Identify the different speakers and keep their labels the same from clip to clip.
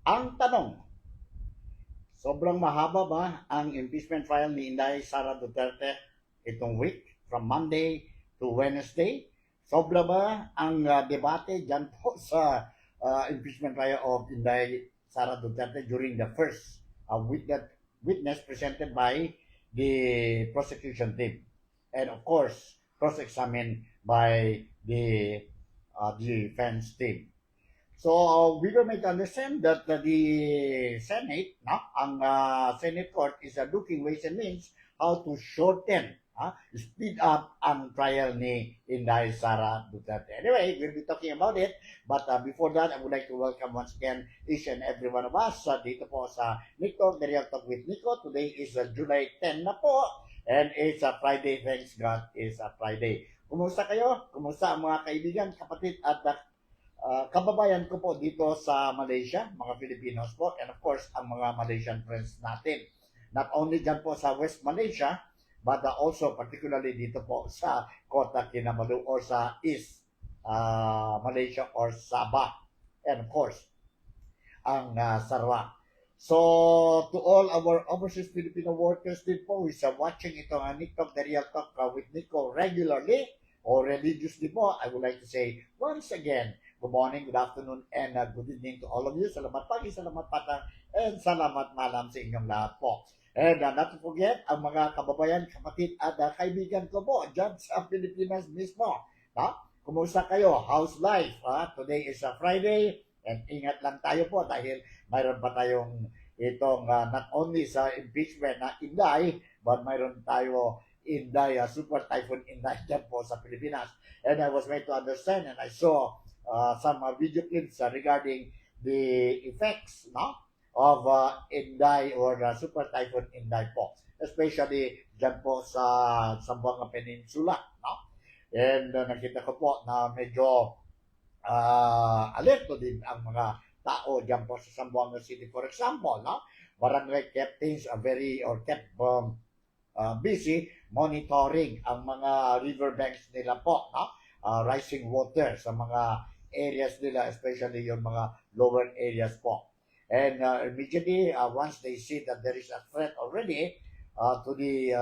Speaker 1: Ang tanong, sobrang mahaba ba ang impeachment trial ni Inday Sara Duterte itong week from Monday to Wednesday? Sobra ba ang debate dyan po sa impeachment trial of Inday Sara Duterte during the first witness presented by the prosecution team? And of course, cross-examined by the defense team. So we will make understand that the Senate, no, ang Senate Court is looking ways and means how to shorten, speed up ang trial ni Inday Sara Duterte. Anyway, we'll be talking about it. But before that, I would like to welcome once again each and every one of us dito po sa Nico, The Real Talk with Nico. Today is July 10 na po. And it's a Friday. Thanks God, it's a Friday. Kumusta kayo? Kumusta ang mga kaibigan, kapatid at kababayan ko po dito sa Malaysia, mga Filipinos po, and of course, ang mga Malaysian friends natin. Not only dyan po sa West Malaysia, but also particularly dito po sa Kota Kinabalu or sa East Malaysia or Sabah. And of course, ang Sarawak. So, to all our overseas Filipino workers din po who is watching itong Nico, The Real Talk with Nico regularly or religiously po, I would like to say once again, good morning, good afternoon, and good evening to all of you. Salamat pagi, salamat patang, and salamat malam sa inyong lahat po. And not to forget, ang mga kababayan, kapatid at kaibigan ko po dyan sa Pilipinas mismo. Kumusta kayo? How's life? Today is a Friday, and ingat lang tayo po dahil mayroon pa tayong itong not only sa impeachment na Inday, but mayroon tayo Inday, Super Typhoon Inday dyan po sa Pilipinas. And I was made to understand and I saw some video clips regarding the effects, no, of Inday or Super Typhoon Inday po, especially dyan po sa Zamboanga Peninsula, no? And nakita ko po na medyo alerto din ang mga tao dyan po sa Zamboanga City. For example, no, barangay captains are kept busy monitoring ang mga riverbanks nila po, no? Rising water sa mga areas nila, especially yung mga lower areas po. And immediately, once they see that there is a threat already to the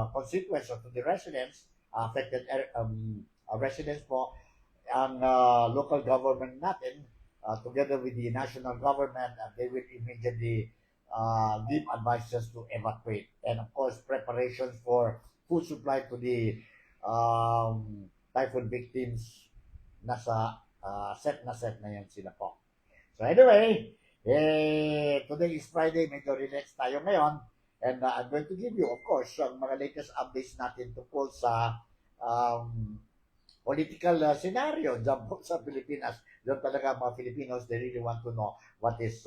Speaker 1: constituents or to the residents, affected residents po, ang local government natin, together with the national government, they will immediately give advices to evacuate. And of course, preparations for food supply to the typhoon victims, nasa set na yan sila po. So anyway, today is Friday, medyo relax tayo ngayon. And I'm going to give you, of course, ang mga latest updates natin tungkol sa political scenario dyan po sa Pilipinas. Doon talaga mga Filipinos, they really want to know what is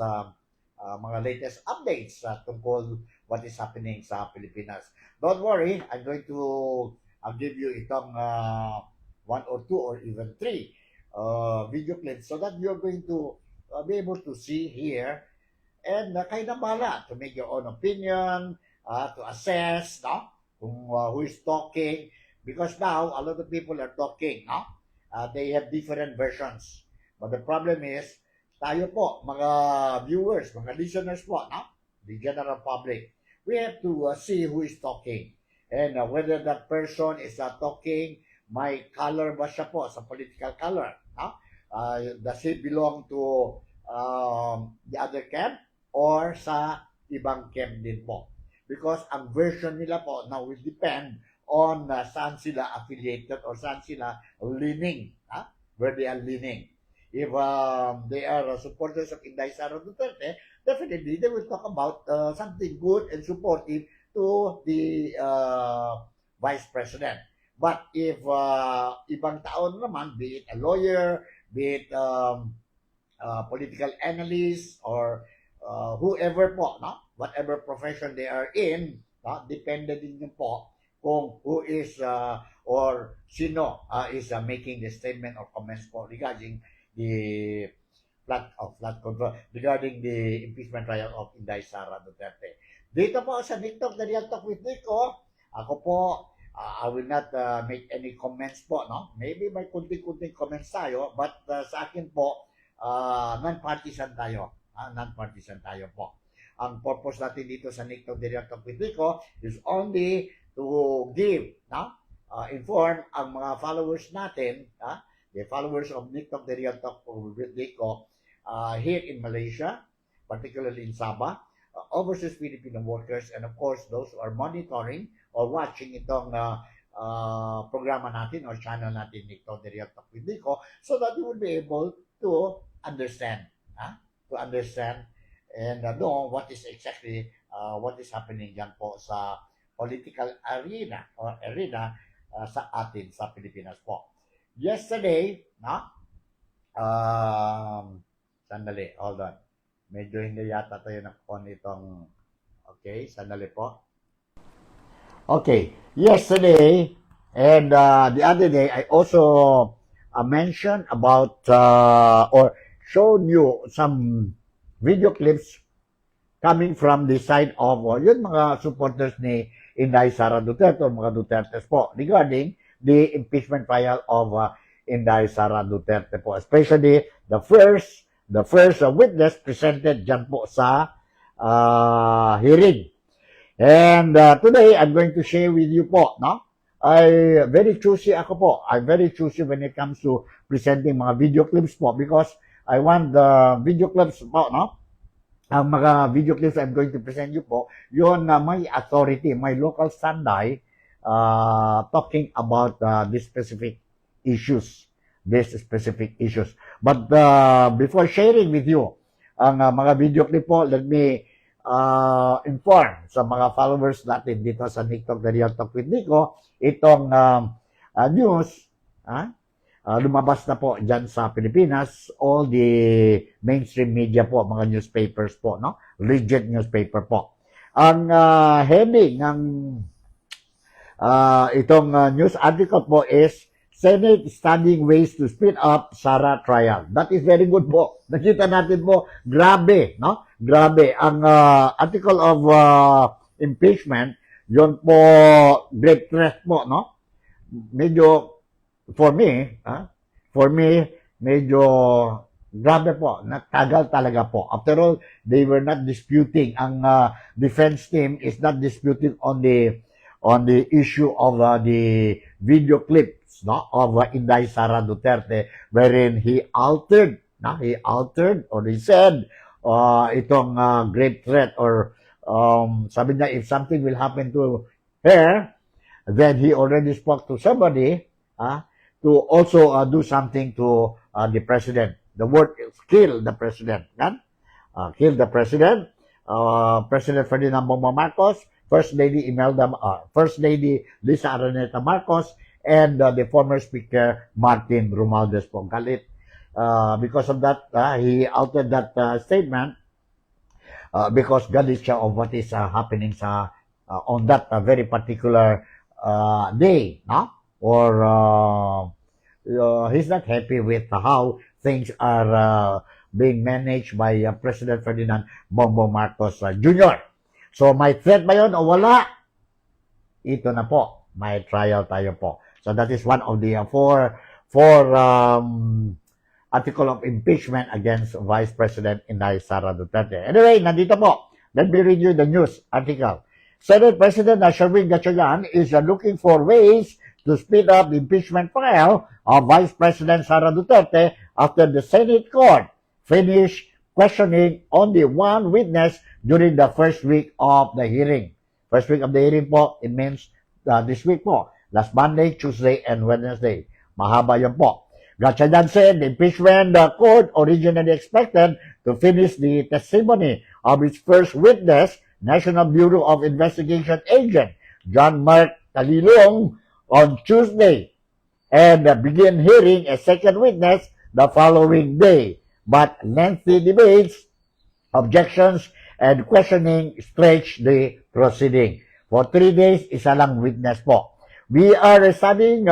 Speaker 1: mga latest updates tungkol what is happening sa Pilipinas. Don't worry, I'm going to give you itong 1 or 2 or even 3 video clips so that you're going to be able to see here and kayo na bahala to make your own opinion, to assess, no, kung who is talking, because now a lot of people are talking, no? They have different versions, but the problem is tayo po, mga viewers, mga listeners po, no? The general public, we have to see who is talking and whether that person is talking, may color ba siya po sa political color, no? Does he belong to the other camp or sa ibang camp din po? Because ang version nila po now will depend on saan sila affiliated or saan sila leaning, where they are leaning. If they are supporters of Inday Sara Duterte, definitely they will talk about something good and supportive to the Vice President. But if ibang tao naman, be it a lawyer, be it political analyst, or whoever po, no? Whatever profession they are in, depende din yun po kung who is or sino is making the statement or comments po regarding the regarding the impeachment trial of Inday Sara Duterte. Dito po sa TikTok, The Real Talk with Nico, ako po, I will not make any comments po, no? Maybe may kunting-kunting comments tayo, but sa akin po, non-partisan tayo. Non-partisan tayo po. Ang purpose natin dito sa Nick Talk Daily Talk with Rico is only to give, inform ang mga followers natin, the followers of Nick Talk Daily Talk with Rico here in Malaysia, particularly in Sabah, overseas Filipino workers, and of course those who are monitoring or watching itong programa natin or channel natin Nico the Real Talk with Nico, so that you will be able to understand and know what is exactly what is happening dyan po sa political arena sa atin sa Pilipinas po. Yesterday, sandali, hold on. Medyo hindi yata tayo na-on itong, okay, sandali po. Okay, yesterday and the other day, I also mentioned about or showed you some video clips coming from the side of yun mga supporters ni Inday Sara Duterte, mga Dutertes po, regarding the impeachment trial of Inday Sara Duterte po, especially the first witness presented dyan po sa hearing. And today, I'm going to share with you po, I'm very choosy when it comes to presenting mga video clips po, because I want the video clips po, ang mga video clips I'm going to present you po, yun na may authority, may local standby, talking about these specific issues. But before sharing with you ang mga video clip po, let me inform sa mga followers natin dito sa Nick Talk, The Real Talk with Nico, itong news, lumabas na po dyan sa Pilipinas, all the mainstream media po, mga newspapers po, legit newspaper po. Ang heading ng itong news article po is Senate studying ways to speed up Sara trial. That is very good po. Nakita natin po, grabe, Grabe. Ang article of impeachment, yun po, great threat po, Medyo, for me, medyo grabe po. Natagal talaga po. After all, they were not disputing. Ang defense team is not disputing on the issue of the video clips of Inday Sara Duterte, wherein he altered or he said itong grave threat, or sabi niya, if something will happen to her, then he already spoke to somebody to also do something to the president. The word is kill the president. Kill the president. President Ferdinand Bongbong Marcos, First Lady Lisa Araneta Marcos, and the former Speaker Martin Romualdez po. Galit. Because of that, he altered that statement because galit siya of what is happening on that very particular day, or he's not happy with how things are being managed by President Ferdinand Bongbong Marcos Jr. So, may threat ba yun o wala? Ito na po, may trial tayo po. So, that is one of the four article of impeachment against Vice President Inday Sara Duterte. Anyway, nandito po. Let me read you the news article. Senate President Sherwin Gatchalian is looking for ways to speed up the impeachment trial of Vice President Sara Duterte after the Senate court finished questioning only one witness during the first week of the hearing. First week of the hearing po, it means this week po. Last Monday, Tuesday, and Wednesday. Mahaba yun po. Gatchalian said the impeachment court originally expected to finish the testimony of its first witness, National Bureau of Investigation agent John Mark Talilong, on Tuesday, and begin hearing a second witness the following day. But lengthy debates, objections, and questioning stretched the proceeding. For 3 days, isa lang witness po. We are studying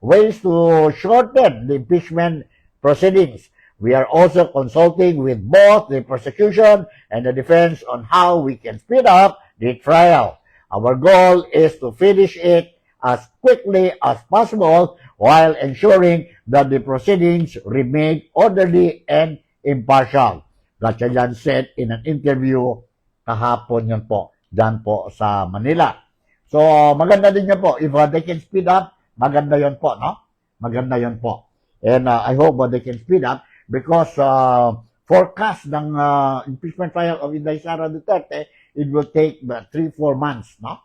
Speaker 1: ways to shorten the impeachment proceedings. We are also consulting with both the prosecution and the defense on how we can speed up the trial. Our goal is to finish it as quickly as possible while ensuring that the proceedings remain orderly and impartial. Gatchalian said in an interview kahapon yun po, dyan po sa Manila. So, maganda din yun po. If they can speed up, maganda yun po, no? Maganda yun po. And I hope they can speed up because forecast ng impeachment trial of Inday Sara Duterte, it will take 3-4 months, no?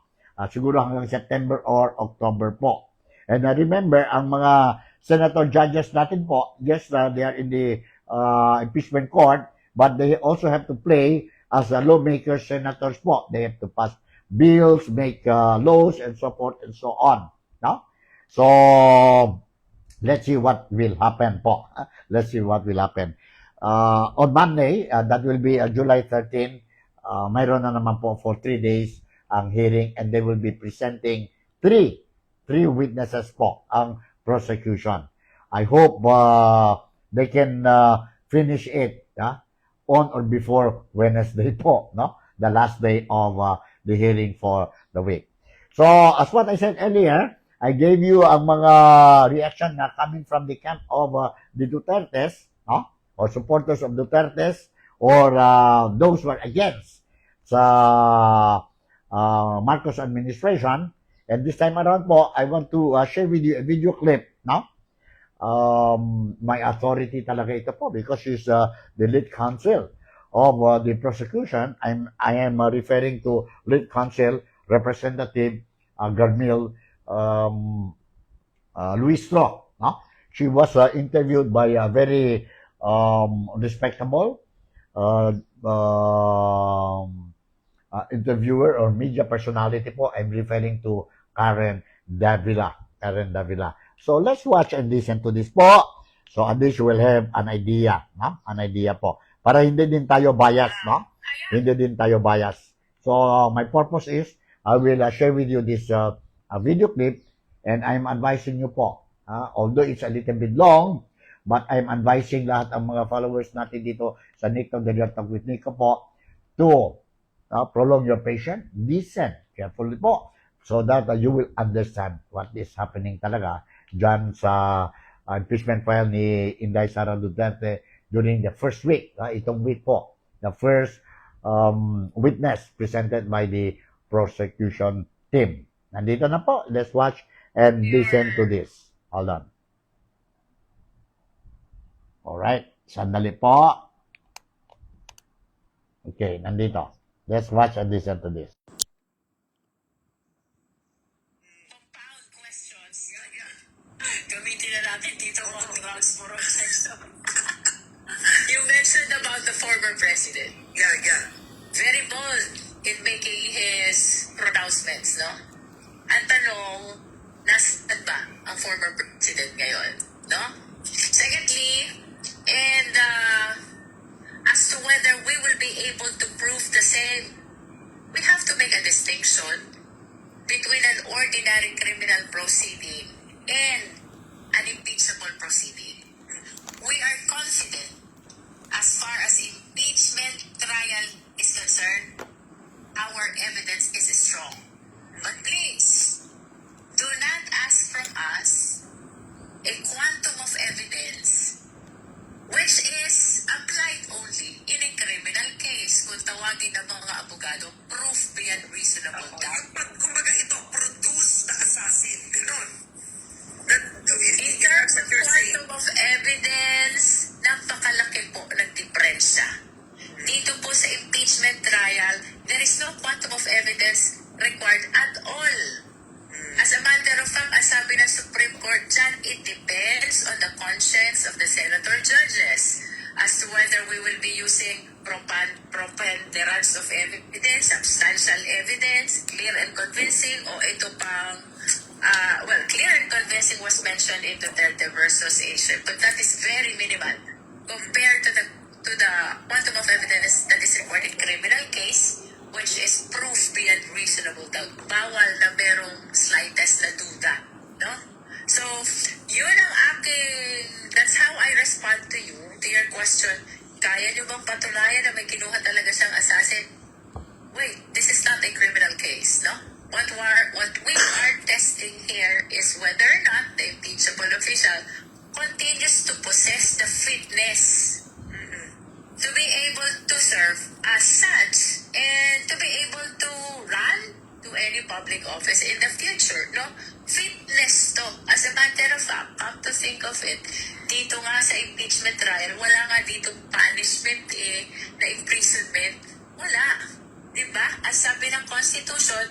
Speaker 1: Siguro hanggang September or October po. And remember, ang mga senator judges natin po, yes, they are in the impeachment court, but they also have to play as lawmakers, senators po. They have to pass bills, make laws, and so forth and so on. No? So, let's see what will happen po. Let's see what will happen. On Monday, that will be July 13, mayroon na naman po for 3 days ang hearing and they will be presenting three witnesses po ang prosecution. I hope they can finish it on or before Wednesday po, no? The last day of the hearing for the week. So, as what I said earlier, I gave you ang mga reaction na coming from the camp of the Dutertes, no? Or supporters of Dutertes, or those who are against sa Marcos administration. And this time around po, I want to share with you a video clip, no? My authority talaga ito po because she's the lead counsel of the prosecution. I am referring to lead counsel Representative Garmil Luistro. No? She was interviewed by a very respectable interviewer or media personality po. I'm referring to Karen Davila. So let's watch and listen to this po. So at least you will have an idea, no? An idea po. Para hindi din tayo bias, no? Hindi din tayo bias. So my purpose is I will share with you this video clip and I'm advising you po. Although it's a little bit long, but I'm advising lahat ang mga followers natin dito sa Nick of the Real Talk with Nico po to prolong your patience, listen carefully po so that you will understand what is happening talaga dyan sa impeachment trial ni Inday Sara Duterte during the first week, itong week po, the first witness presented by the prosecution team. Nandito na po, let's watch and listen to this. Hold on. Alright, sandali po. Okay, nandito. Let's watch and listen to this.
Speaker 2: Compound questions. Gamitin na natin dito ang grounds for objection. You mentioned about the former president. Yeah. Very bold in making his pronouncements, no? Ang tanong, nasaan ba ang former president ngayon, no? Secondly, and as to whether we will be able to prove the same, we have to make a distinction between an ordinary criminal proceeding and an impeachable proceeding. We are confident as far as impeachment trial is concerned, our evidence is strong. But please, do not ask from us a quantum of evidence which is applied only in a criminal case. Kung tawagin ng mga abogado, proof beyond reasonable doubt.
Speaker 3: Kumbaga ito, produce the assassin. Ganon.
Speaker 2: In terms of quantum of evidence, napakalaki po ng diferensya. Dito po sa impeachment trial, there is no quantum of evidence required at all. As a matter of fact, as sabi ng Supreme Court dyan, it depends on the conscience of the senator judges as to whether we will be using preponderance of evidence, substantial evidence, clear and convincing, o ito pang, clear and convincing was mentioned in Duterte versus Asian, but that is very minimal compared to the quantum of evidence that is required in criminal case, which is proof beyond reasonable doubt. Bawal na merong slightest na duda, no? So, yun ang that's how I respond to you, to your question. Kaya nyo bang patunayan na may kinuha talaga siyang assassin? Wait, this is not a criminal case, no? What we are testing here is whether or not the impeachable official continues to possess the fitness to be able to serve as such and to be able to run to any public office in the future, no? Fitness to. As a matter of fact, come to think of it, dito nga sa impeachment trial, wala nga dito punishment na imprisonment. Wala. Diba? As sabi ng Constitution,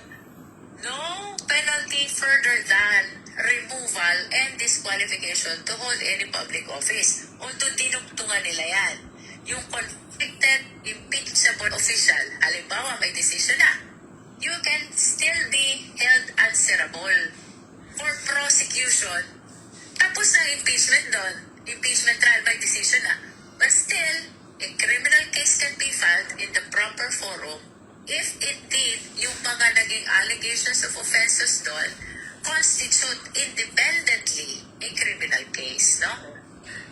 Speaker 2: no penalty further than removal and disqualification to hold any public office. Although dinugtungan nila yan. Yung convicted, impeachable official, halimbawa may decision na, you can still be held answerable for prosecution. Tapos na impeachment doon. Impeachment trial by decision na. But still, a criminal case can be filed in the proper forum if indeed yung mga naging allegations of offenses doon constitute independently a criminal case, no?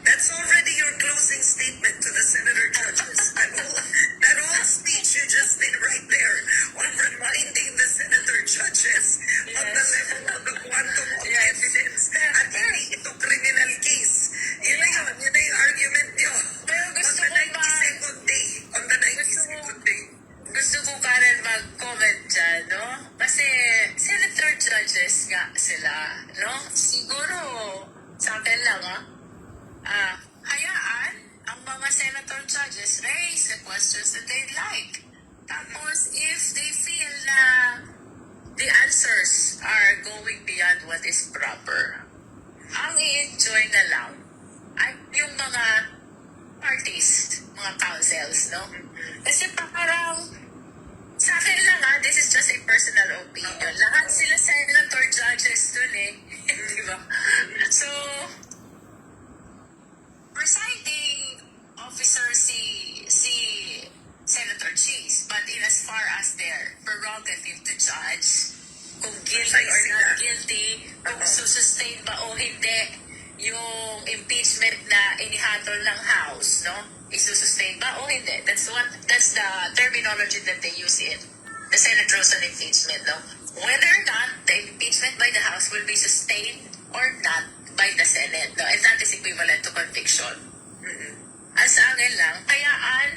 Speaker 3: That's already your closing statement to the senator judges. That whole speech you just did right there on reminding the senator judges of the level of the quantum of evidence at hindi ito criminal case. Yun na yung argument nyo.
Speaker 2: Pero
Speaker 3: On
Speaker 2: gusto
Speaker 3: the
Speaker 2: ko
Speaker 3: 92nd day. On the 92nd day.
Speaker 2: gusto ko Karen mag-comment dyan, no? Kasi senator judges nga sila, no? Siguro, sa akin lang, hayaan ang mga senator judges raise the questions that they like. Tapos, if they feel na the answers are going beyond what is proper, ang i-enjoy na lang ay yung mga parties, mga councils, no? Kasi parang, sa akin lang this is just a personal opinion. Lahat sila senator judges dun Di ba? So, presiding officer si Senator Cheese, but in as far as their prerogative to judge kung guilty or not guilty, kung sustain ba o hindi yung impeachment na inihatol ng House, no? Isusustain ba o hindi? That's the terminology that they use in the Senate rules on impeachment, no? Whether or not the impeachment by the House will be sustained or not by the Senate, no? And that is equivalent to conviction. As sa akin lang, kayaan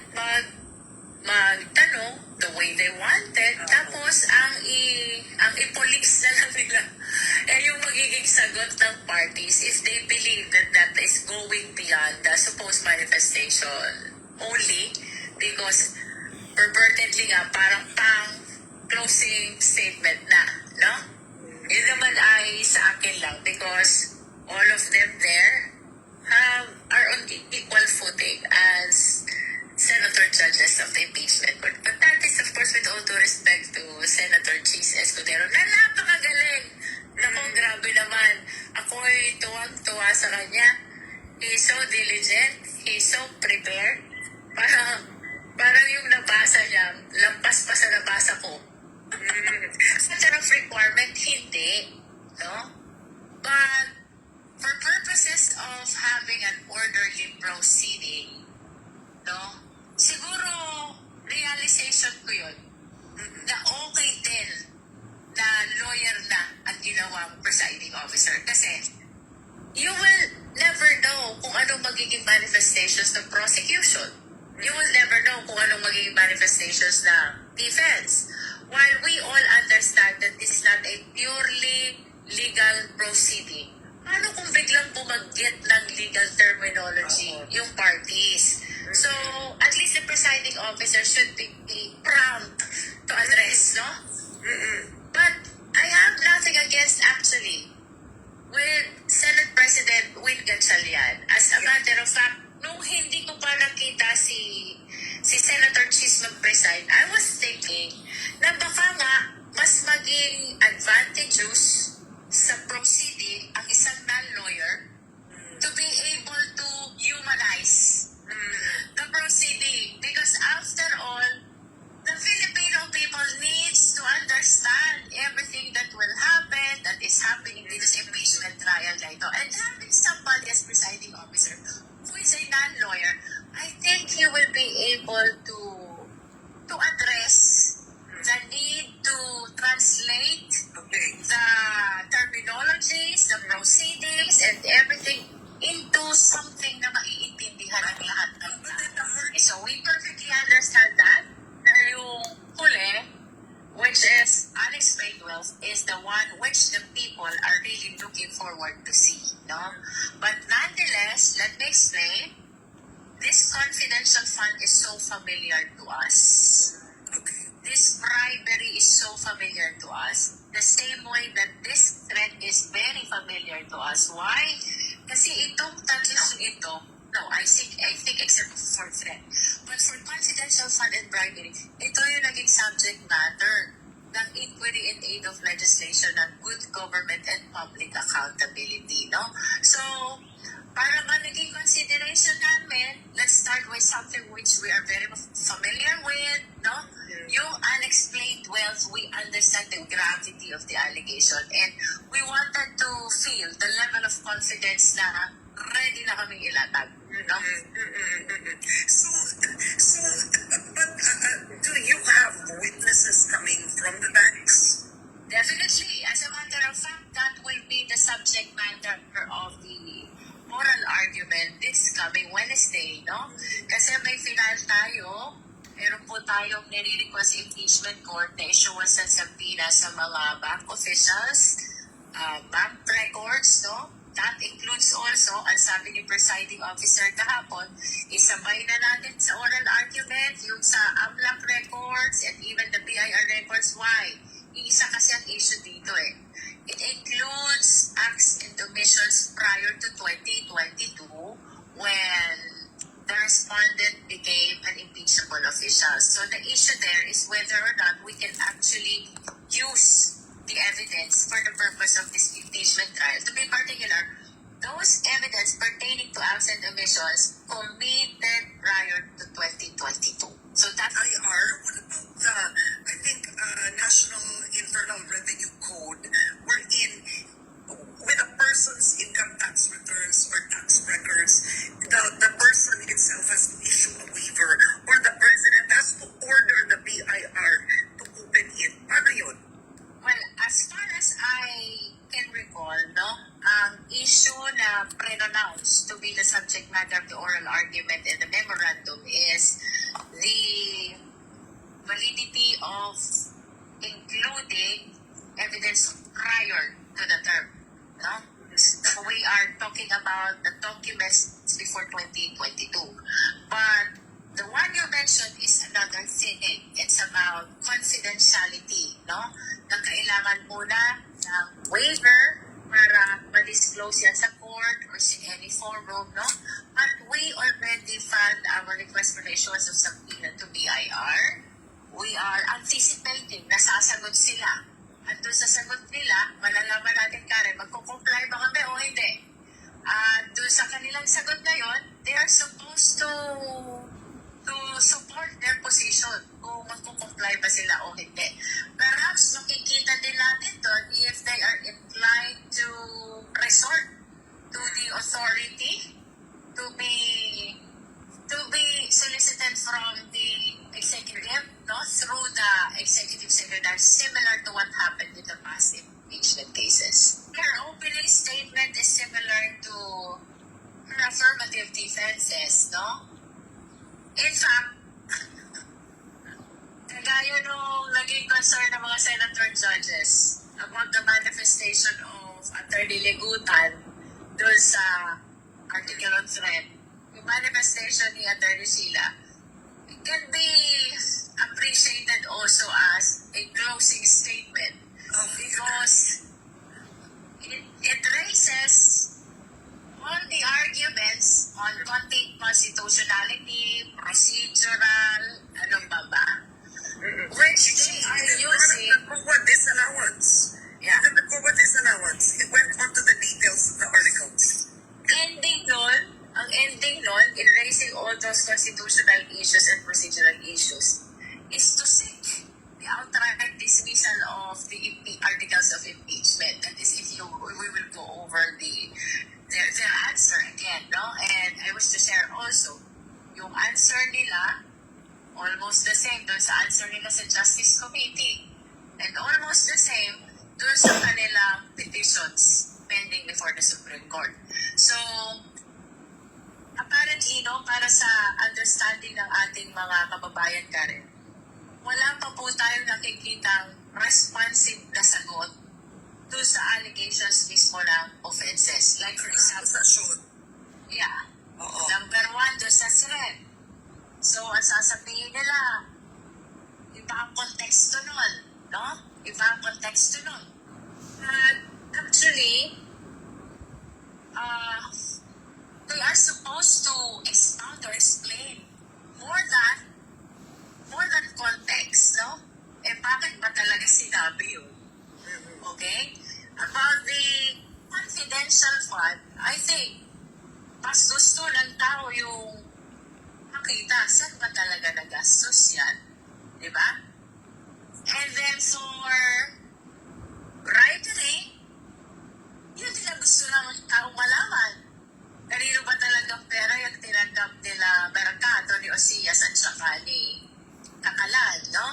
Speaker 2: magtanong the way they wanted, tapos ang i-police na lang nila yung magiging sagot ng parties if they believe that that is going beyond the supposed manifestation only because pervertedly nga parang pang closing statement na, no? Yun naman ay sa akin lang because all of them there are on equal footing as senator judges of the impeachment court. But that is, of course, with all due respect to Senator Cheese Escudero, na napakagaling. Naku, grabe naman. Ako'y tuwang-tuwa sa kanya. He's so diligent. He's so prepared. Parang yung nabasa niya, lampas pa sa nabasa ko. Such a requirement, hindi. No? But for purposes of having an orderly proceeding, no? Siguro, realization ko yun, na okay din na lawyer na ang ginawang presiding officer. Kasi, you will never know kung anong magiging manifestations ng prosecution. You will never know kung anong magiging manifestations ng defense. While we all understand that this is not a purely legal proceeding, ano kung biglang bumagget ng legal terminology yung parties? So, at least the presiding officer should be prompt to address, no? But I have nothing against actually with Senate President Win Gatchalian. As a matter of fact, nung hindi ko pa nakita si Senator Cheese mag-preside, I was thinking na baka nga mas maging advantageous sa proceeding ang isang non-lawyer to be able to humanize the proceeding. Because after all, the Filipino people needs to understand everything that will happen, that is happening in this impeachment trial na ito. And having somebody as presiding officer who is a non-lawyer, I think he will be able to address the need to translate the terminologies, the proceedings, and everything into something na maiintindihan ng lahat ng tao. So we the one which the people are really looking forward to see, no? But nonetheless, let me explain. This confidential fund is so familiar to us.
Speaker 3: Okay.
Speaker 2: This bribery is so familiar to us. The same way that this threat is very familiar to us. Why? Kasi itong tatlong ito, no, I think except for threat. But for confidential fund and bribery, ito yung naging subject matter ng inquiry in aid of legislation ng good government and public accountability, no? So, para nga naging consideration namin, let's start with something which we are very familiar with, no? Yung unexplained wealth, we understand the gravity of the allegation and we wanted to feel the level of confidence na ready na kaming ilatag, no?
Speaker 3: So, but do you have witnesses coming from the banks?
Speaker 2: Definitely. As a matter of fact, that will be the subject matter of the oral argument this coming Wednesday, no? Kasi may final tayo, meron po tayong nire-request impeachment court na issuance ng subpoena sa mga bank officials, bank records, no? That includes also, ang sabi ni presiding officer kahapon, isabay na natin sa oral argument yung sa AMLAC records and even the BIR records. Why? Iisa kasi ang issue dito eh. It includes acts and omissions prior to 2022 when the respondent became an impeachable official. So the issue there is whether or not we can actually use the evidence for the purpose of this impeachment trial. To be particular, those evidence pertaining to acts and omissions committed prior to 2022. So that
Speaker 3: IR, what about the, I think, National Internal Revenue Code, wherein with a person's income tax returns or tax records, the person itself has to issue a waiver or the president has to order the BIR to open it. Paano yun?
Speaker 2: Well, as far as I can recall, no, ang issue na pre-announced to be the subject matter of the oral argument in the memorandum is the validity of including evidence prior to the term, no? So we are talking about the documents before 2022. But the one you mentioned is another thing. It's about confidentiality, no? Na kailangan muna ng waiver para ma-disclose yan sa court or sa any forum, no? But we already filed our request for the issuance of subpoena to BIR. We are anticipating na sasagot sila. At doon sa sagot nila, malalaman natin, Karen, magkukomply ba kami o hindi? At doon sa kanilang sagot na yon, they are supposed to support their position kung magkukomply ba sila o hindi. Perhaps makikita din natin doon if they are inclined to resort to the authority to be solicited from the executive, no, through the executive secretary, similar to what happened with the past impeachment cases. Her opening statement is similar to her affirmative defenses, no? In fact, kagaya nung naging concern ng mga senator judges about the manifestation of Attorney Legutan doon sa article on threat, yung manifestation ni Attorney Sheila, it can be appreciated also as a closing statement because it raises all the arguments on constitutionality, procedural, ano ba, which they are using.
Speaker 3: The Kuwa disallowance.
Speaker 2: Yeah.
Speaker 3: The Kuwa disallowance. It went on to the details of the articles.
Speaker 2: Ang ending nun, in raising all those constitutional issues and procedural issues, is to seek the outright dismissal of the articles of impeachment. That is, if we will go over their answer again, no? And I wish to share also, yung answer nila, almost the same dun sa answer nila sa Justice Committee. And almost the same dun sa kanilang petitions pending before the Supreme Court. So, apparently, no, para sa understanding ng ating mga kababayan, Karen, wala pa po tayo nakikitang responsive na sagot doon sa allegations mismo ng offenses. Like for example,
Speaker 3: Akusasyon.
Speaker 2: yeah,
Speaker 3: Oo.
Speaker 2: number 1 doon sa threat. So, ang sasabihin nila, iba ang konteksto nun, no? Iba ang konteksto nun. Actually, they are supposed to expound or explain more than context, no? Eh, bakit ba talaga sinabi yun? Okay? About the confidential fund, I think, mas gusto ng tao yung makita saan ba talaga nagastos yan. Diba? And then for bribery, yun din ang gusto ng tao malaman. Kanino ba talagang pera yung tinanggap nila Mercado ni Osias at saka ni Kakalan, no?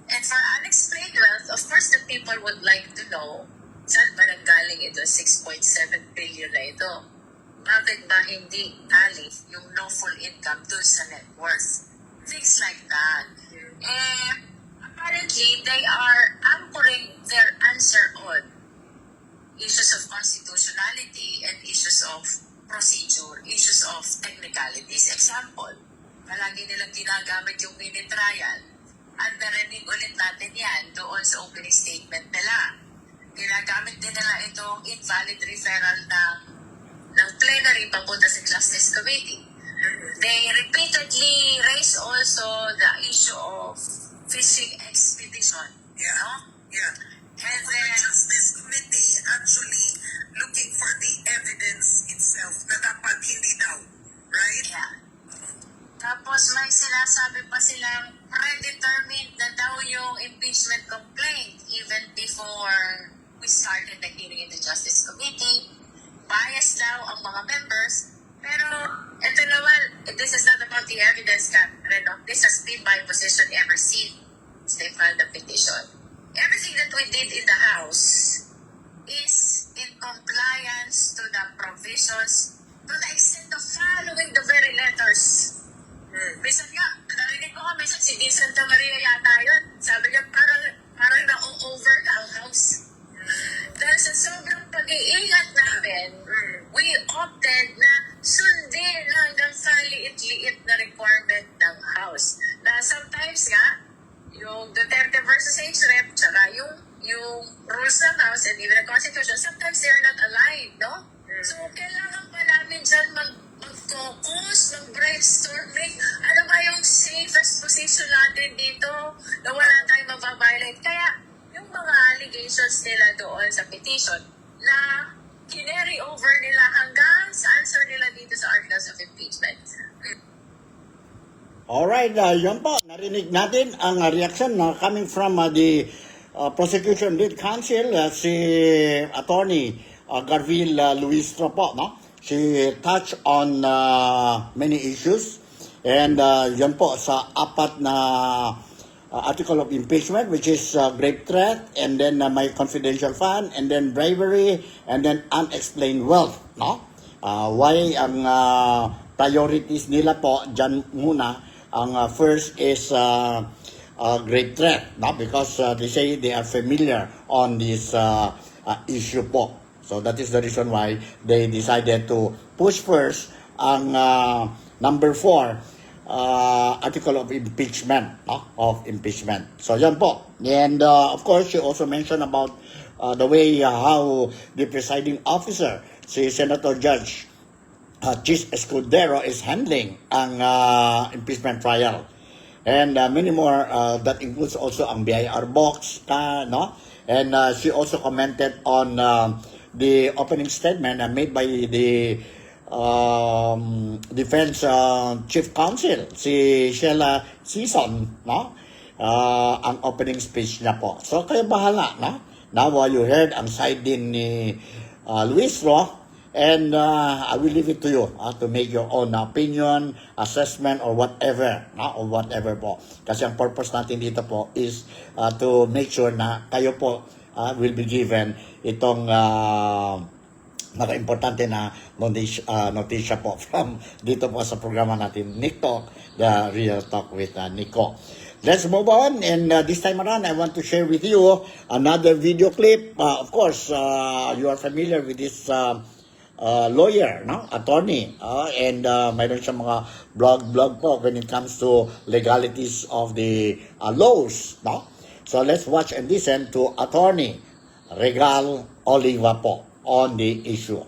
Speaker 2: And for unexplained wealth, of course, the people would like to know saan ba nanggaling ito, 6.7 billion na ito. Bakit ba hindi tali yung lawful income dun sa net worth? Things like that. Apparently, they are anchoring their answer on issues of constitutionality and issues of procedure, issues of technicalities. Example, palagi nilang ginagamit yung mini trial. At narinig ulit natin yan doon sa opening statement nila. Ginagamit din nila itong invalid referral ng plenary papunta sa Justice Committee. They repeatedly raise also the issue of fishing expedition.
Speaker 3: Yeah.
Speaker 2: No?
Speaker 3: Yeah.
Speaker 2: And
Speaker 3: For the
Speaker 2: then,
Speaker 3: Justice Committee actually looking for the evidence itself na dapat hindi daw. Right?
Speaker 2: yeah. Tapos may sinasabi pa silang predetermined na daw yung impeachment complaint even before we started the hearing in the Justice Committee. Biased daw ang mga members. Pero ito naman, this is not about the evidence, Catherine. No? This has been my position ever since they filed the petition. Everything that we did in the House is in compliance to the provisions to the extent of following the very letters. Minsan nga, narinig ko nga, minsan si Vincent Maria yata yun. Sabi niya, parang na-over na ang House. Dahil sa sobrang pag-iingat namin, we opted na sundin hanggang sa liit-liit na requirement ng House. Na sometimes nga, yung Duterte versus HREP, tsaka yung rules ng House and even the Constitution, sometimes they are not aligned, no? So, kailangan pa namin dyan mag-focus, mag-brainstorming. Ano ba yung safest position natin dito na wala tayong mababiolate? Kaya, yung mga allegations nila doon sa petition na kinary over nila hanggang sa answer nila dito sa articles of impeachment.
Speaker 1: Alright, yun po. Narinig natin ang reaction na coming from the prosecution lead counsel, si Attorney Garville Luistro po, no? She touched on many issues and yun po sa apat na article of impeachment, which is grave threat, and then my confidential fund, and then bribery, and then unexplained wealth, no? Why ang priorities nila po dyan muna, ang first is grave threat, no? Because they say they are familiar on this issue po. So that is the reason why they decided to push first ang number 4 article of impeachment, no? Of impeachment. So yan po. And of course, she also mentioned about the way how the presiding officer, si Senator Judge Chis Escudero, is handling ang impeachment trial. And many more, that includes also ang BIR box, no? And she also commented on the opening statement made by the Defense Chief Counsel, si Sheila Season, no? Ang opening speech niya po. So, kayo bahala, no? Now, you heard ang side din ni Luis Ro, and I will leave it to you to make your own opinion, assessment, or whatever, no? Or whatever po. Kasi ang purpose natin dito po is to make sure na kayo po will be given itong naka-importante na notisya po from dito po sa programa natin, Nick Talk, The Real Talk with Nico. let's move on. And this time around, I want to share with you another video clip. Of course, you are familiar with this lawyer, no? Attorney. And mayroon siyang mga blog po when it comes to legalities of the laws, no? So let's watch and listen to Attorney Regal Oliva po on the issue.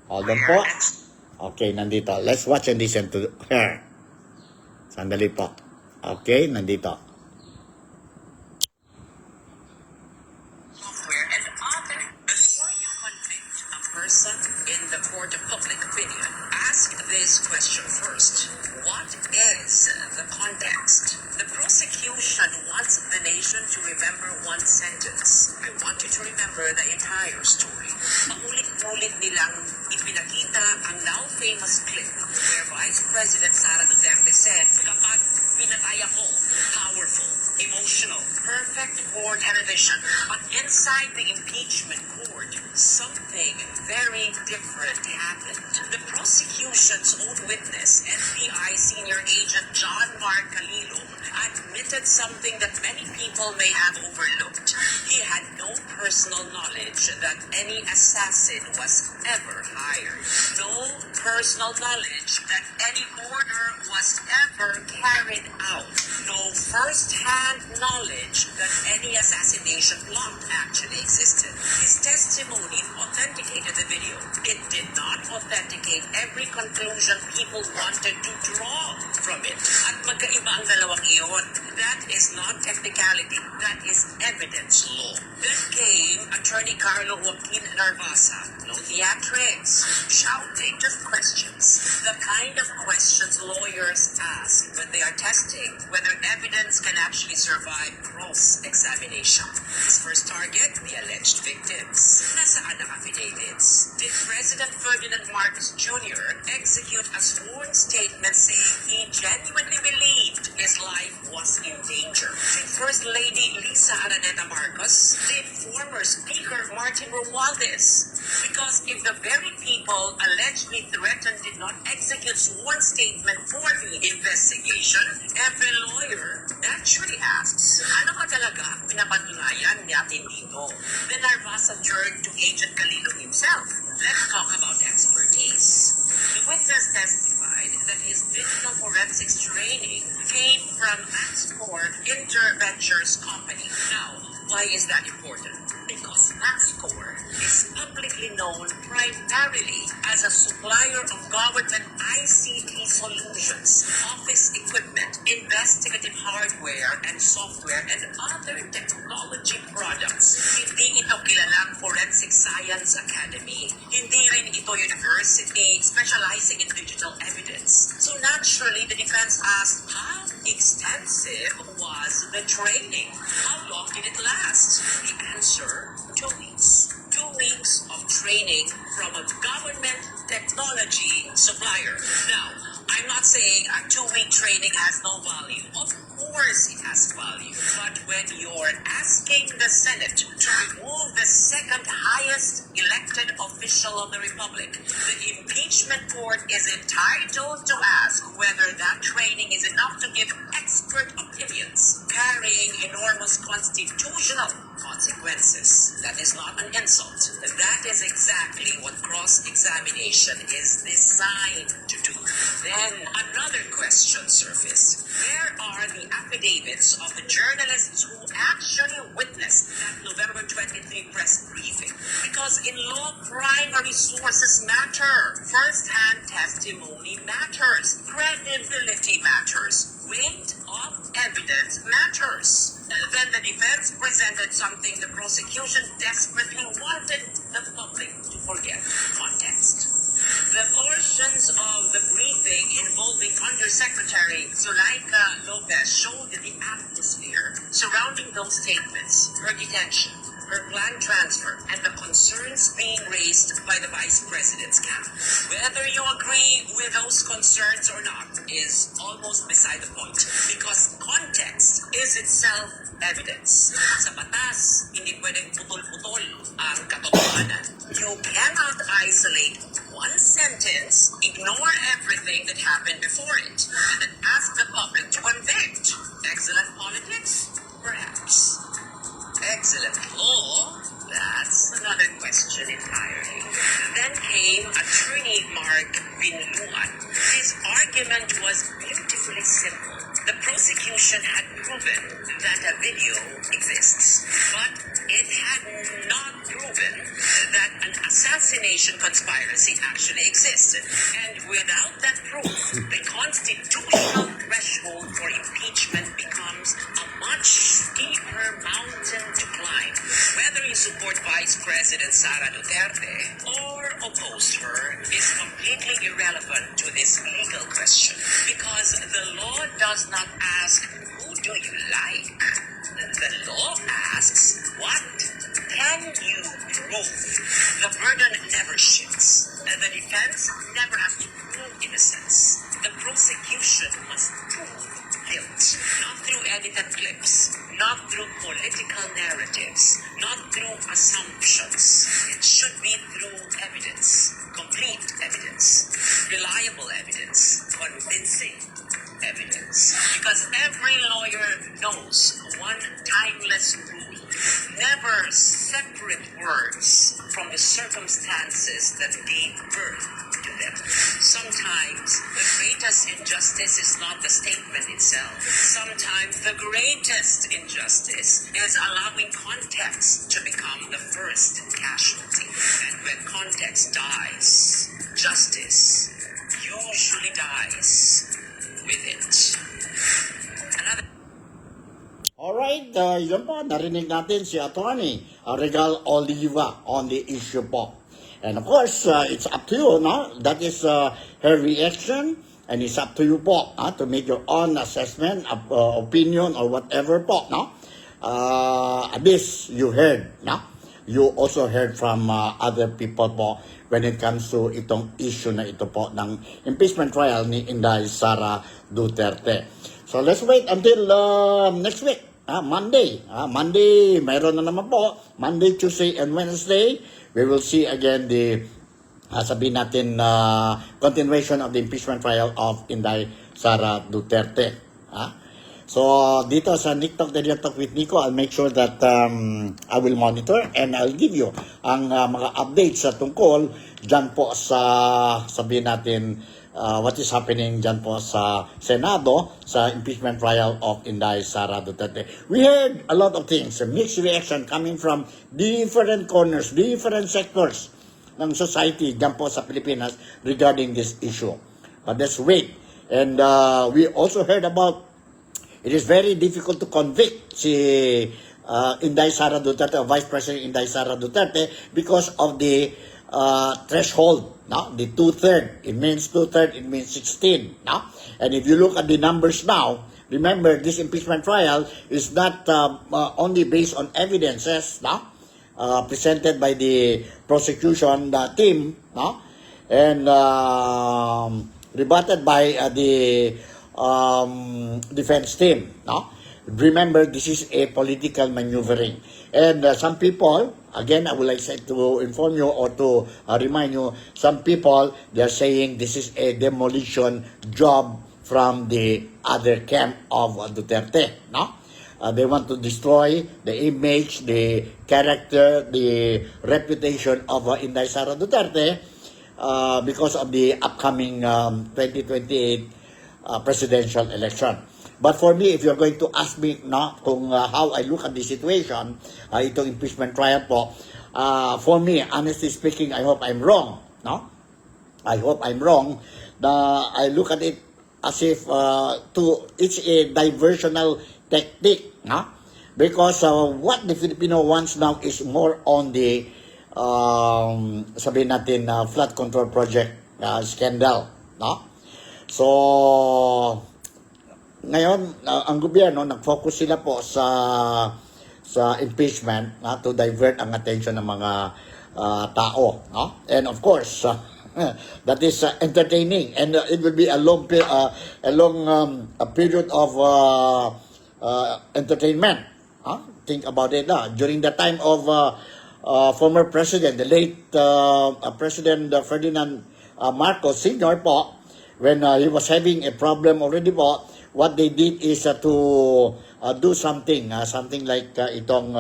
Speaker 1: Hold on po. Okay, nandito. Let's watch and listen to her. Sandali po. Okay, nandito.
Speaker 2: Software and other. Before you convict a person in the court of public opinion, ask this question first. What is the context? The prosecution wants the nation to remember one sentence. I want you to remember the entire story. Paulit-ulit nilang ipinakita ang now famous clip where Vice President Sara Duterte said, kapag pinatay ako, powerful, emotional, perfect for television. But inside the impeachment court, something very different happened. The prosecution's own witness, FBI Senior Agent John Mark Calilo, admitted something that many people may have overlooked. He had no personal knowledge that any assassin was ever hired. No personal knowledge that any order was ever carried out. No first-hand knowledge that any assassination plot actually existed. His testimony authenticated the video. It did not authenticate every conclusion people wanted to draw from it. At magkaiba ang dalawang iyon. That is not technicality. That is evidence law. Then came Attorney Carlo Joaquin Narvasa. No theatrics. Shouting, just questions. The kind of questions lawyers ask when they are testing whether evidence can actually survive cross-examination. His first target, the alleged victims. Nasaan ang affidavits? Did President Ferdinand Marcos Jr. execute a sworn statement saying he genuinely believed his life was in danger? Did First Lady Lisa Araneta Marcos? Did former Speaker Martin Romualdez? Because if the very people allegedly threatened did not execute sworn statement for the investigation, every lawyer naturally asks, ano ba talaga pinapatunayan natin dito? Then Narvasa turned to Agent Calilo himself. Let's talk about expertise. The witness testified that his digital forensics training came from Axcor Interventures Company. Now, why is that important? Because Axcor is publicly known primarily as a supplier of government ICT solutions, office equipment, investigative hardware and software, and other technology products. Hindi ito kilalang Forensic Science Academy. Hindi rin ito university specializing in digital evidence. So naturally, the defense asked, how extensive was the training? How long did it last? The answer, 2 weeks. 2 weeks of training from a government technology supplier. Now, I'm not saying a 2-week training has no value. Of course it has value. But when you're asking the Senate to remove the second highest elected official of the Republic, the impeachment court is entitled to ask whether that training is enough to give expert opinions carrying enormous constitutional consequences. That is not an insult. That is exactly what cross-examination is designed to do. Then another question surfaced. Where are the affidavits of the journalists who actually witnessed that November 23 press briefing? Because in law, primary sources matter. First-hand testimony matters. Credibility matters. Weight of evidence matters. Then the defense presented something the prosecution desperately wanted the public to forget: context. The portions of the briefing involving Undersecretary Zuleika Lopez showed the atmosphere surrounding those statements, her detention, her planned transfer, and the concerns being raised by the Vice President's camp. Whether you agree with those concerns or not is almost beside the point, because context is itself evidence. Sa batas, hindi pwedeng putol-putol ang katotohanan. You cannot isolate one sentence, ignore everything that happened before it, and then ask the public to convict. Excellent
Speaker 3: was beautifully simple. The prosecution had proven that a video exists, but it had not proven that an assassination conspiracy actually existed. And without that proof, the constitutional threshold for impeachment becomes a much steeper mountain to climb. Whether you support Vice President Sara Duterte or oppose her is completely irrelevant to this legal question, because the law does not ask, who do you like? The law asks, what can you prove? The burden never shifts. The defense never has to prove innocence. The prosecution must prove guilt, not through edited clips, not through political narratives, not through assumptions. It should be through evidence, complete evidence, reliable evidence, convincing evidence. Because every lawyer knows one timeless rule: never separate words from the circumstances that gave birth to them. Sometimes the greatest injustice is not the statement itself. Sometimes the greatest injustice is allowing context to become the first casualty. And when context dies, justice usually dies with it. Another
Speaker 1: Alright, yun po, narinig natin si Attorney Regal Oliva on the issue po. And of course, it's up to you, no? That is her reaction, and it's up to you po to make your own assessment, opinion, or whatever po, no? At least you heard, no? You also heard from other people po when it comes to itong issue na ito po ng impeachment trial ni Inday Sara Duterte. So let's wait until next week, Monday. Monday, mayroon na naman po. Monday, Tuesday, and Wednesday, we will see again the, sabihin natin, continuation of the impeachment trial of Inday Sara Duterte. So, dito sa Nick Talk, the Real Talk with Nico, I'll make sure that I will monitor and I'll give you ang mga updates sa tungkol dyan po sa, sabihin natin, what is happening dyan po sa Senado sa impeachment trial of Inday Sara Duterte. We heard a lot of things, a mixed reaction coming from different corners, different sectors ng society dyan po sa Pilipinas regarding this issue. But let's wait. And we also heard about it is very difficult to convict si Inday Sara Duterte, or Vice President Inday Sara Duterte, because of the threshold, no? The 2/3. It means 2/3, it means 16, no? And if you look at the numbers now, remember this impeachment trial is not only based on evidences, no? Presented by the prosecution team, no? And rebutted by the defense team, no? Remember, this is a political maneuvering. And some people, again, I would like to inform you or to remind you, some people, they're saying this is a demolition job from the other camp of Duterte, no? They want to destroy the image, the character, the reputation of Inday Sara Duterte because of the upcoming 2028 presidential election. But for me, if you're going to ask me kung how I look at the situation, itong impeachment trial po, for me, honestly speaking, I hope I'm wrong, no? I hope I'm wrong. I look at it as if it's a diversional technique, no? Because what the Filipino wants now is more on the sabihin natin flood control project scandal, no? So, ngayon, ang gobyerno, nag-focus sila po sa impeachment to divert ang attention ng mga tao. No? And of course, that is entertaining. And it will be a long period of entertainment. Think about it. During the time of former president, the late President Ferdinand Marcos Sr. po, when he was having a problem already po, what they did is to do something like itong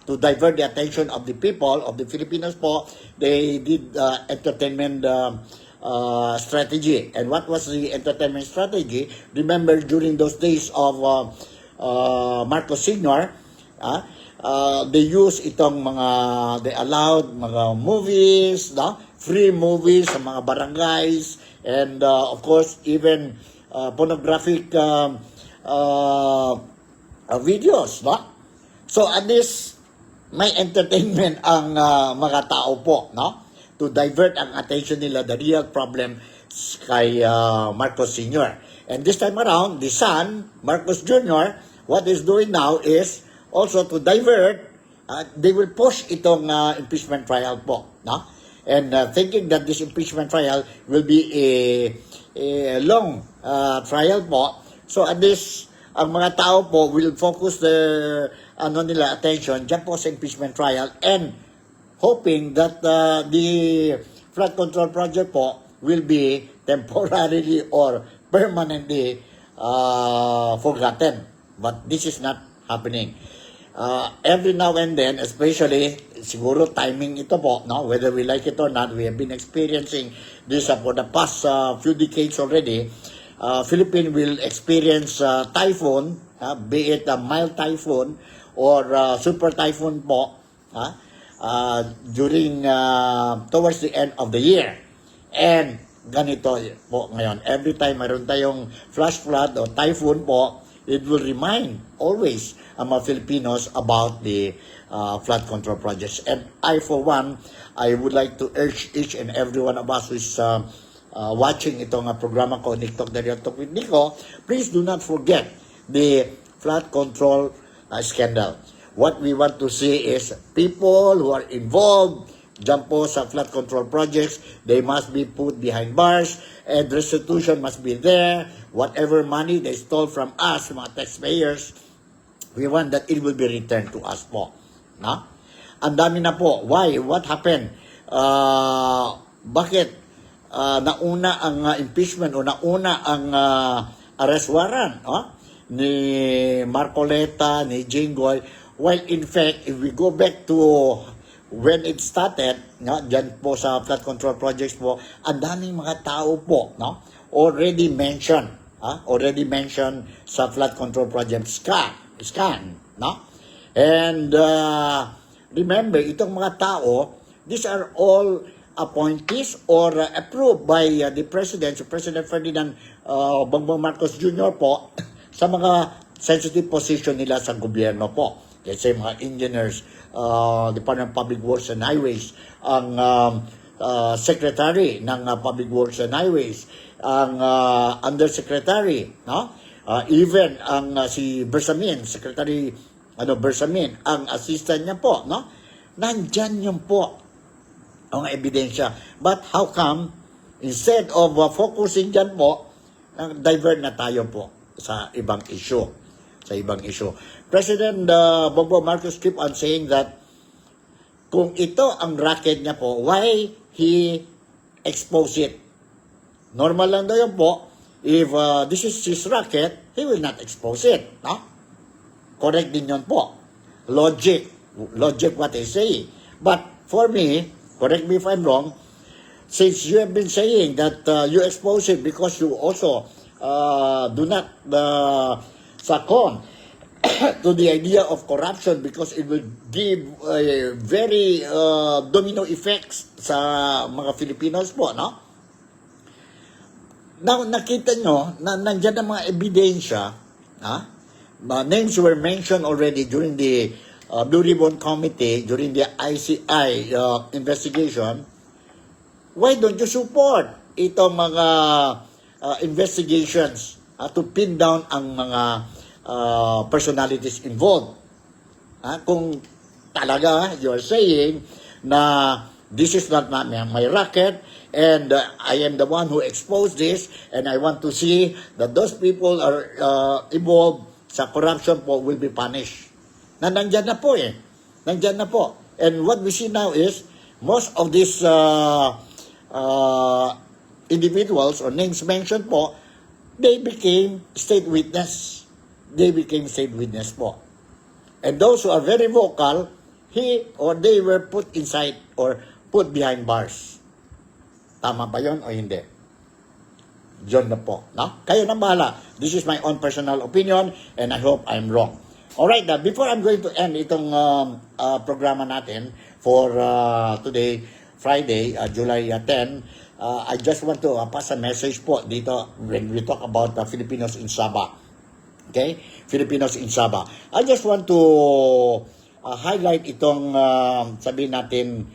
Speaker 1: to divert the attention of the people, of the Filipinos po. They did entertainment strategy. And what was the entertainment strategy? Remember, during those days of Marcos Sr., they use itong they allowed mga movies, no? Free movies sa mga barangays, and of course, even pornographic videos, no? So at least may entertainment ang mga tao po, no? To divert ang attention nila, the real problem kay Marcos Sr. And this time around, the son, Marcos Jr., what is doing now is also to divert, they will push itong impeachment trial po, no? And thinking that this impeachment trial will be a long trial po, so at least ang mga tao po will focus their attention dyan po sa impeachment trial, and hoping that the flood control project po will be temporarily or permanently forgotten. But this is not happening. Every now and then, especially, siguro timing ito po, no? Whether we like it or not, we have been experiencing this for the past few decades already. Philippines will experience typhoon, be it a mild typhoon or super typhoon po, during towards the end of the year. And ganito po ngayon, every time mayroon tayong flash flood or typhoon po, it will remind always ang mga Filipinos about the flood control projects. And I, for one, I would like to urge each and every one of us who is watching itong programa ko, Nick Talk, the Real Talk with Nico, please do not forget the flood control scandal. What we want to see is people who are involved dyan po sa flood control projects, they must be put behind bars, and restitution must be there. Whatever money they stole from us, mga taxpayers, we want that it will be returned to us po. No? Ang dami na po. Why? What happened? Bakit nauna ang impeachment o nauna ang arrest warrant ni Marcoleta, ni Jinggoy? While in fact, if we go back to when it started, no, dyan po sa flood control projects po, ang daming mga tao po, no, already mentioned sa flood control project scan, no? And remember, itong mga tao, these are all appointees or approved by the President, si President Ferdinand Bongbong Marcos Jr. po, sa mga sensitive position nila sa gobyerno po. Let's say mga engineers, Department of Public Works and Highways, ang Secretary ng Public Works and Highways, ang Undersecretary, no? Even ang si Bersamin, Secretary Bersamin, ang assistant niya po, no? Nandyan yung po ang ebidensya. But how come, instead of focusing dyan po, divert na tayo po sa ibang issue. President Bongbong Marcos keep on saying that kung ito ang racket niya po, why he expose it? Normal lang daw yun po. If this is his racket, he will not expose it. No? Correct din yun po. Logic what they say. But for me, correct me if I'm wrong, since you have been saying that you expose it because you also do not succumb to the idea of corruption because it will give a very domino effects sa mga Filipinos po, no? Now, nakita nyo na nandyan ang mga ebidensya, names were mentioned already during the Blue Ribbon Committee, during the ICI investigation. Why don't you support itong mga investigations to pin down ang mga personalities involved? Kung talaga you're saying na this is not my racket and I am the one who exposed this and I want to see that those people are involved sa corruption po will be punished. Nandyan na po eh. Nandyan na po. And what we see now is most of these individuals or names mentioned po, they became state witness. They became state witness po. And those who are very vocal, he or they were put inside or put behind bars. Tama ba yun o hindi? Diyon na po. No? Kayo na bahala. This is my own personal opinion and I hope I'm wrong. Alright, before I'm going to end itong programa natin for today, Friday, July 10, I just want to pass a message po dito when we talk about Filipinos in Sabah. Okay? Filipinos in Sabah. I just want to highlight itong, sabihin natin,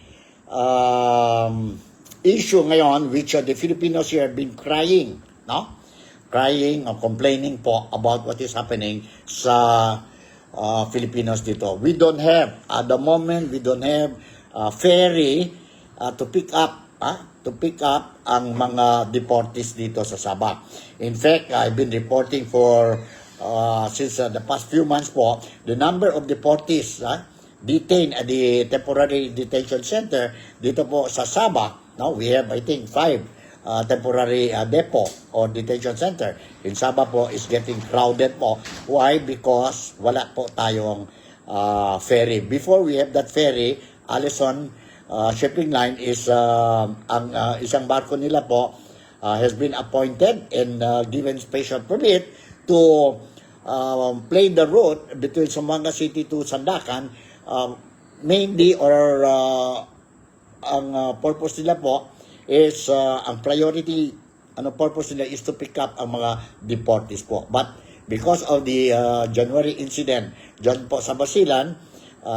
Speaker 1: issue ngayon which the Filipinos here have been crying, no? Crying or complaining po about what is happening sa Filipinos dito. We don't have, at the moment, we don't have ferry to pick up ang mga deportees dito sa Sabah. In fact, I've been reporting for since the past few months po, the number of deportees detained at the temporary detention center dito po sa Sabah. Now, we have, I think, 5 temporary depot or detention center. In Sabah po is getting crowded po. Why? Because wala po tayong ferry. Before we have that ferry, Allison Shipping Line is ang isang barko nila po has been appointed and given special permit to play the route between Zamboanga City to Sandakan, mainly or ang purpose nila po is ang priority purpose nila is to pick up ang mga deportees po. But because of the January incident dyan po sa Basilan,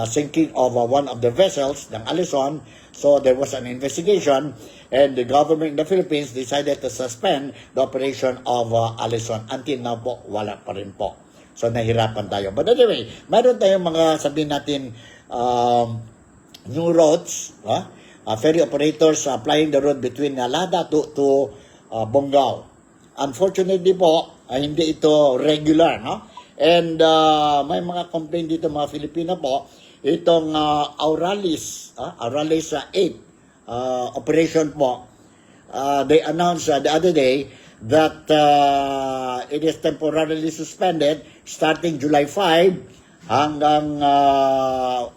Speaker 1: sinking of one of the vessels ng Allison, so there was an investigation and the government in the Philippines decided to suspend the operation of Allison. Until now po, wala pa rin po. So nahirapan tayo. But anyway, mayroon tayong mga sabihin natin new roads, ferry operators applying the road between Lada to Bongao. Unfortunately po, hindi ito regular, no? And may mga complaint dito mga Filipino po, itong Auralis 8 operation po, they announced the other day that it is temporarily suspended starting July 5 hanggang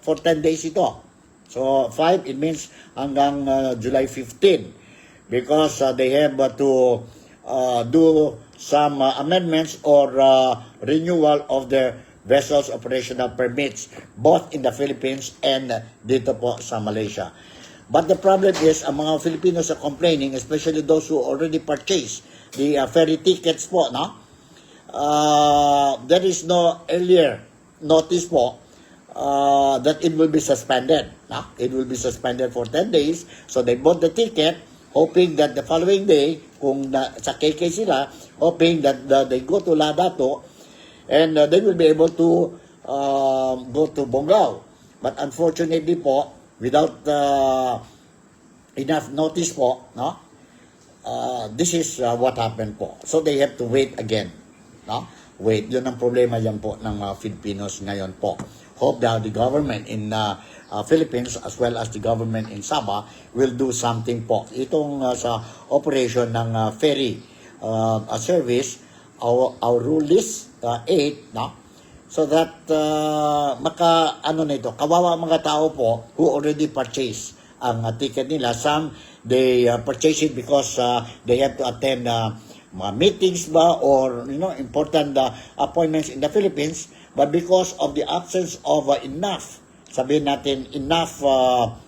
Speaker 1: for 10 days ito. So 5, it means hanggang July 15 because they have to do some amendments or renewal of their vessels operational permits both in the Philippines and dito po sa Malaysia. But the problem is, ang mga Filipinos are complaining, especially those who already purchased the ferry tickets po, no? There is no earlier notice po that it will be suspended. No? It will be suspended for 10 days. So they bought the ticket hoping that the following day, kung sa KK sila, hoping that they go to Ladato and they will be able to go to Bongao. But unfortunately po, without enough notice po, no? This is what happened po. So they have to wait again. No? Wait, yun ang problema yan po ng Filipinos ngayon po. Hope that the government in Philippines as well as the government in Sabah will do something po. Itong sa operation ng ferry service, our rule is 8, no? So that kawawa mga tao po who already purchased ang ticket nila. Some they purchase it because they have to attend mga meetings ba or important appointments in the Philippines, but because of the absence of enough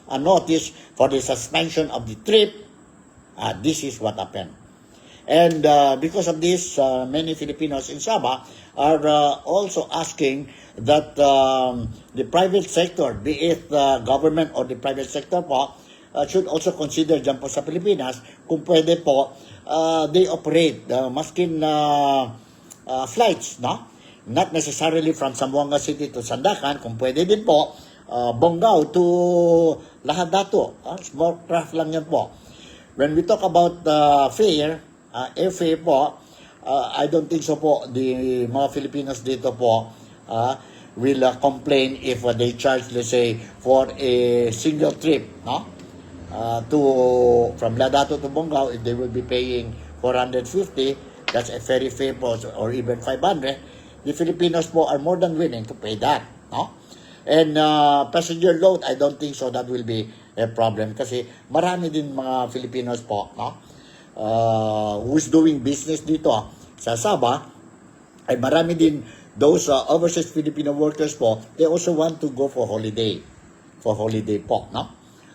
Speaker 1: notice for the suspension of the trip, this is what happened. And because of this, many Filipinos in Sabah are also asking that the private sector, be it government or the private sector po, should also consider dyan po sa Pilipinas kung pwede po they operate maskin flights, no? Not necessarily from Zamboanga City to Sandakan, kung pwede din po Bongao to Lahadato, small craft lang yan po. When we talk about fare, airfare po, I don't think so po the mga Filipinos dito po will complain if they charge, let's say, for a single trip, no? From Ladato to Bongao, if they will be paying 450, that's a ferry fare po, or even 500, the Filipinos po are more than willing to pay that, no? And passenger load, I don't think so that will be a problem kasi marami din mga Filipinos po, no? Who's doing business dito sa Sabah, ay marami din those overseas Filipino workers po, they also want to go for holiday po, no?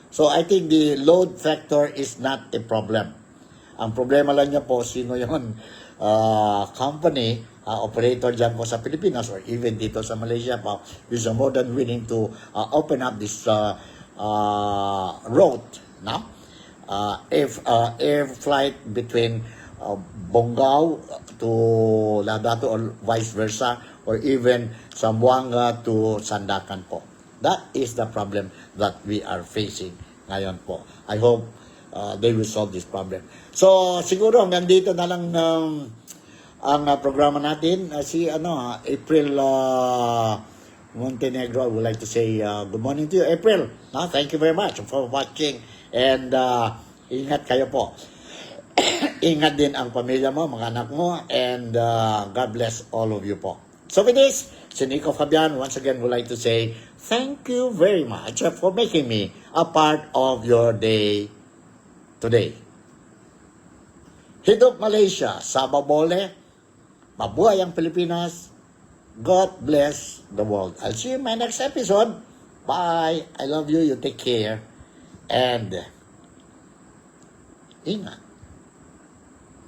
Speaker 1: So I think the load factor is not a problem. Ang problema lang niya po, sino yon company, operator dyan po sa Pilipinas or even dito sa Malaysia po, is more than willing to open up this road, no? Air flight between Bonggao to Ladato or vice versa, or even Zamboanga to Sandakan po. That is the problem that we are facing ngayon po. I hope they will solve this problem. So, siguro hanggang dito na lang ang programa natin. Si April Montenegro, I would like to say good morning to you, April. Thank you very much for watching. And ingat kayo po. Ingat din ang pamilya mo, mga anak mo, and God bless all of you po. So with this, si Nico Fabian once again would like to say thank you very much for making me a part of your day today. Hidup Malaysia, Sababole, mabuhay ang Pilipinas, God bless the world. I'll see you in my next episode. Bye. I love you. You take care. And ingat.